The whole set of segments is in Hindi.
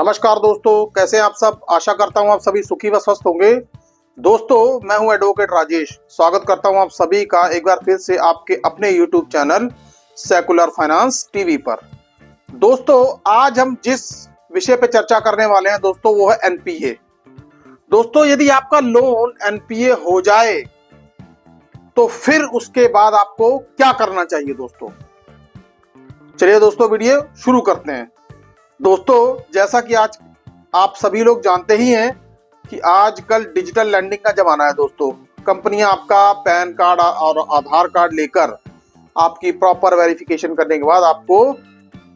नमस्कार दोस्तों, कैसे हैं आप सब। आशा करता हूं आप सभी सुखी व स्वस्थ होंगे। दोस्तों, मैं हूं एडवोकेट राजेश। स्वागत करता हूं आप सभी का एक बार फिर से आपके अपने YouTube channel secular finance TV पर। दोस्तों, आज हम जिस विषय पर चर्चा करने वाले हैं दोस्तों, वो है एनपीए। दोस्तों, यदि आपका लोन एनपीए हो जाए तो फिर उसके बाद आपको क्या करना चाहिए दोस्तों। चलिए दोस्तों, वीडियो शुरू करते हैं। दोस्तों, जैसा कि आज आप सभी लोग जानते ही हैं कि आजकल डिजिटल लैंडिंग का जमाना है दोस्तों। कंपनियां आपका पैन कार्ड और आधार कार्ड लेकर आपकी प्रॉपर वेरिफिकेशन करने के बाद आपको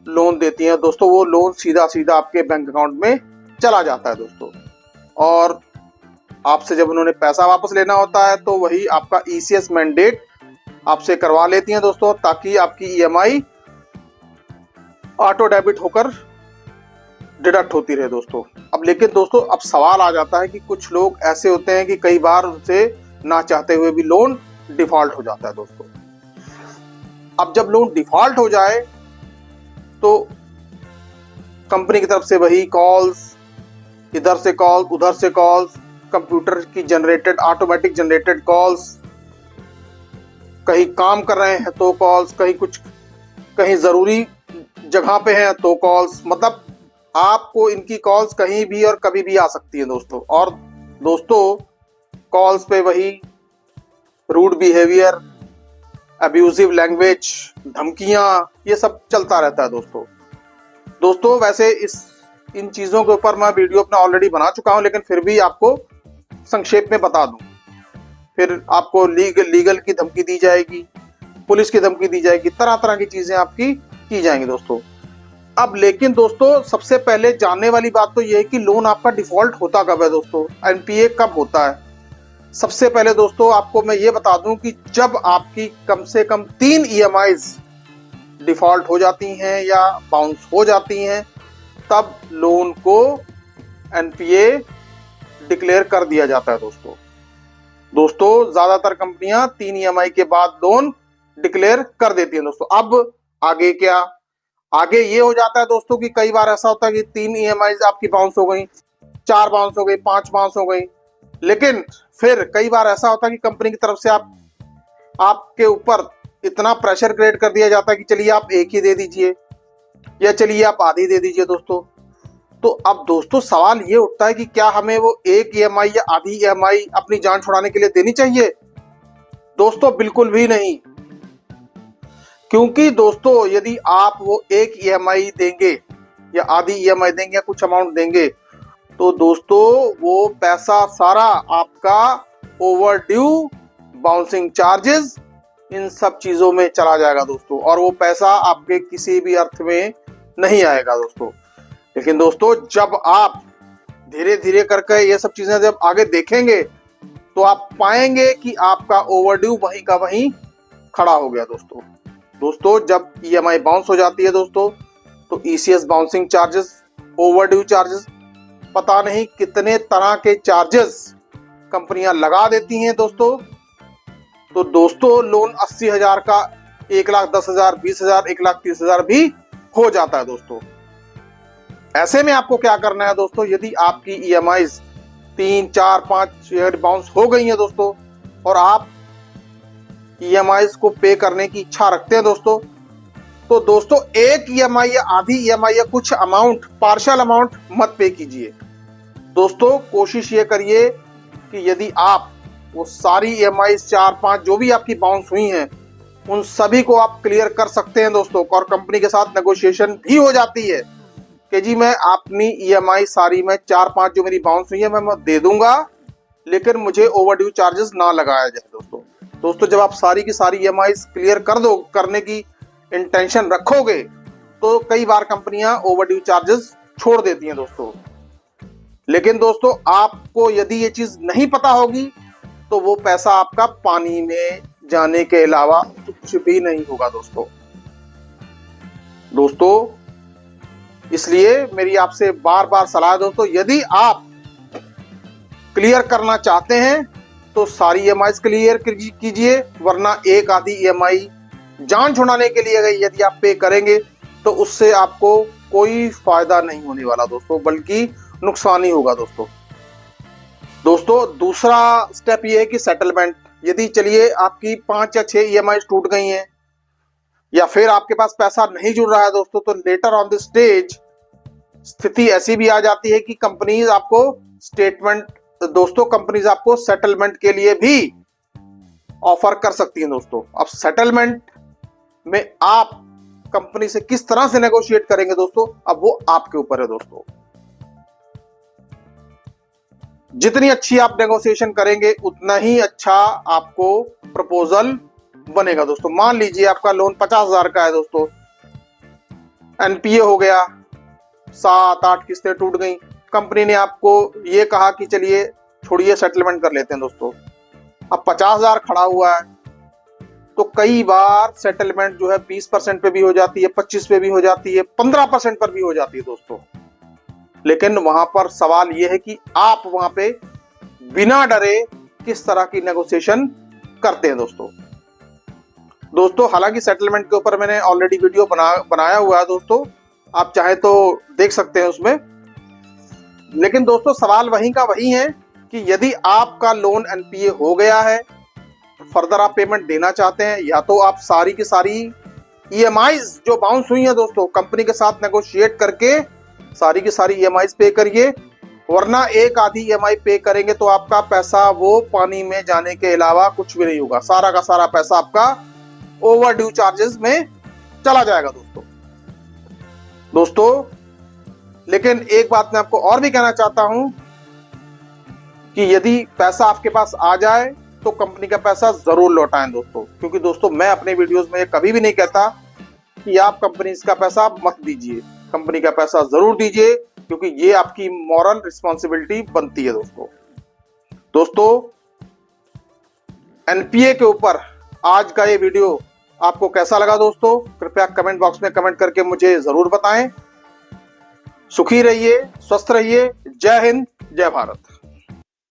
लोन देती हैं दोस्तों। वो लोन सीधा सीधा आपके बैंक अकाउंट में चला जाता है दोस्तों। और आपसे जब उन्होंने पैसा वापस लेना होता है तो वही आपका ईसीएस मैंडेट आपसे करवा लेती हैं दोस्तों, ताकि आपकी ईएमआई ऑटो डेबिट होकर डिडक्ट होती रहे दोस्तों। अब सवाल आ जाता है कि कुछ लोग ऐसे होते हैं कि कई बार उनसे ना चाहते हुए भी लोन डिफॉल्ट हो जाता है दोस्तों। अब जब लोन डिफॉल्ट हो जाए तो कंपनी की तरफ से वही कॉल्स, इधर से कॉल उधर से कॉल्स, कंप्यूटर की जनरेटेड ऑटोमेटिक जनरेटेड कॉल्स, कहीं काम कर रहे हैं तो कॉल्स, कहीं जरूरी जगह पे हैं तो कॉल्स, मतलब आपको इनकी कॉल्स कहीं भी और कभी भी आ सकती है दोस्तों। और दोस्तों, कॉल्स पे वही रूड बिहेवियर, अब्यूजिव लैंग्वेज, धमकियां, ये सब चलता रहता है दोस्तों। वैसे इन चीज़ों के ऊपर मैं वीडियो अपना ऑलरेडी बना चुका हूं, लेकिन फिर भी आपको संक्षेप में बता दूं। फिर आपको लीगल की धमकी दी जाएगी, पुलिस की धमकी दी जाएगी, तरह तरह की चीज़ें आपकी की जाएंगी दोस्तों। अब लेकिन दोस्तों, सबसे पहले जानने वाली बात तो यह है कि लोन आपका डिफॉल्ट होता कब है दोस्तों, एनपीए कब होता है। सबसे पहले दोस्तों आपको मैं ये बता दूं कि जब आपकी कम से कम 3 ईएमआईज डिफॉल्ट हो जाती हैं या बाउंस हो जाती हैं, तब लोन को एनपीए डिक्लेयर कर दिया जाता है दोस्तों। ज्यादातर कंपनियां 3 ईएमआई के बाद लोन डिक्लेयर कर देती हैं दोस्तों। अब आगे क्या, आगे ये हो जाता है दोस्तों कि कई बार ऐसा होता है कि 3 ईएमआई आपकी बाउंस हो गई, 4 बाउंस हो गई, 5 बाउंस हो गई। लेकिन फिर कई बार ऐसा होता है कि कंपनी की तरफ से आपके ऊपर इतना प्रेशर क्रिएट कर दिया जाता है कि चलिए आप एक ही दे दीजिए या चलिए आप आधी दे दीजिए दोस्तों। तो अब दोस्तों सवाल ये उठता है कि क्या हमें वो एक ईएमआई या आधी ईएमआई अपनी जान छुड़ाने के लिए देनी चाहिए दोस्तों? बिल्कुल भी नहीं। क्योंकि दोस्तों, यदि आप वो एक ईएमआई देंगे या आधी ईएमआई देंगे या कुछ अमाउंट देंगे तो दोस्तों वो पैसा सारा आपका ओवर ड्यू, बाउंसिंग चार्जेस, इन सब चीजों में चला जाएगा दोस्तों। और वो पैसा आपके किसी भी अर्थ में नहीं आएगा दोस्तों। लेकिन दोस्तों, जब आप धीरे धीरे करके ये सब चीजें जब आगे देखेंगे तो आप पाएंगे कि आपका ओवर ड्यू वहीं का वहीं खड़ा हो गया दोस्तों। जब ईएमआई बाउंस हो जाती है दोस्तों तो ECS bouncing charges, overdue charges, पता नहीं कितने तरह के चार्जेस कंपनियां लगा देती हैं दोस्तों। तो दोस्तों, लोन 80,000 का 1,10,000, 20,000, 1,30,000 भी हो जाता है दोस्तों। ऐसे में आपको क्या करना है दोस्तों, यदि आपकी ईएमआई 3, 4, 5 बाउंस हो गई है दोस्तों और आप ईएमआई को पे करने की इच्छा रखते हैं दोस्तों, तो दोस्तों एक ईएमआई या आधी ईएमआई या कुछ अमाउंट, पार्शियल अमाउंट मत पे कीजिए दोस्तों। कोशिश ये करिए कि यदि आप वो सारी ईएमआई 4-5 जो भी आपकी बाउंस हुई हैं उन सभी को आप क्लियर कर सकते हैं दोस्तों। और कंपनी के साथ नेगोशिएशन भी हो जाती है कि जी मैं अपनी ईएमआई सारी में 4-5 जो मेरी बाउंस हुई है मैं दे दूंगा, लेकिन मुझे ओवरड्यू चार्जेस ना लगाया जाए दोस्तों। जब आप सारी की सारी ईएमआई क्लियर करने की इंटेंशन रखोगे तो कई बार कंपनियां ओवरड्यू चार्जेस छोड़ देती हैं दोस्तों। लेकिन दोस्तों, आपको यदि ये चीज नहीं पता होगी तो वो पैसा आपका पानी में जाने के अलावा कुछ भी नहीं होगा दोस्तों। इसलिए मेरी आपसे बार बार सलाह है दोस्तों, यदि आप क्लियर करना चाहते हैं तो सारी ईएमआई क्लियर कीजिए, वरना एक आधी ईएमआई जान छुड़ाने के लिए यदि आप पे करेंगे तो उससे आपको कोई फायदा नहीं होने वाला दोस्तों, बल्कि नुकसान ही होगा दोस्तों। दोस्तों दूसरा स्टेप ये है कि सेटलमेंट। यदि चलिए आपकी 5 या 6 ईएमआई टूट गई हैं या फिर आपके पास पैसा नहीं जुड़ रहा है दोस्तों, तो लेटर ऑन द स्टेज स्थिति ऐसी भी आ जाती है कि कंपनीज आपको कंपनीज आपको सेटलमेंट के लिए भी ऑफर कर सकती हैं दोस्तों। अब सेटलमेंट में आप कंपनी से किस तरह से नेगोशिएट करेंगे दोस्तों, अब वो आपके ऊपर है दोस्तों। जितनी अच्छी आप नेगोशिएशन करेंगे उतना ही अच्छा आपको प्रपोजल बनेगा दोस्तों। मान लीजिए आपका लोन 50,000 का है दोस्तों, एनपीए हो गया, 7-8 किस्तें टूट गई, कंपनी ने आपको ये कहा कि चलिए छोड़िए सेटलमेंट कर लेते हैं दोस्तों। अब 50,000 खड़ा हुआ है, तो कई बार सेटलमेंट जो है 20% पे भी हो जाती है, 25 पे भी हो जाती है, 15% पर भी हो जाती है दोस्तों। लेकिन वहां पर सवाल यह है कि आप वहां पे बिना डरे किस तरह की नेगोशिएशन करते हैं दोस्तों। हालांकि सेटलमेंट के ऊपर मैंने ऑलरेडी वीडियो बनाया हुआ है दोस्तों, आप चाहे तो देख सकते हैं उसमें। लेकिन दोस्तों सवाल वहीं का वही है कि यदि आपका लोन एनपीए हो गया है, फर्दर आप पेमेंट देना चाहते हैं, या तो आप सारी की सारी ईएमआईज जो बाउंस हुई हैं दोस्तों, कंपनी के साथ नेगोशिएट करके सारी की सारी ईएमआईज पे करिए, वरना एक आधी ईएमआई पे करेंगे तो आपका पैसा वो पानी में जाने के अलावा कुछ भी नहीं होगा। सारा का सारा पैसा आपका ओवरड्यू चार्जेस में चला जाएगा दोस्तों। लेकिन एक बात मैं आपको और भी कहना चाहता हूं कि यदि पैसा आपके पास आ जाए तो कंपनी का पैसा जरूर लौटाएं दोस्तों, क्योंकि दोस्तों मैं अपने वीडियोस में कभी भी नहीं कहता कि आप कंपनी का पैसा मत दीजिए। कंपनी का पैसा जरूर दीजिए, क्योंकि ये आपकी मॉरल रिस्पॉन्सिबिलिटी बनती है दोस्तों। एनपीए के ऊपर आज का ये वीडियो आपको कैसा लगा दोस्तों, कृपया कमेंट बॉक्स में कमेंट करके मुझे जरूर बताएं। सुखी रहिए, स्वस्थ रहिए। जय हिंद, जय भारत।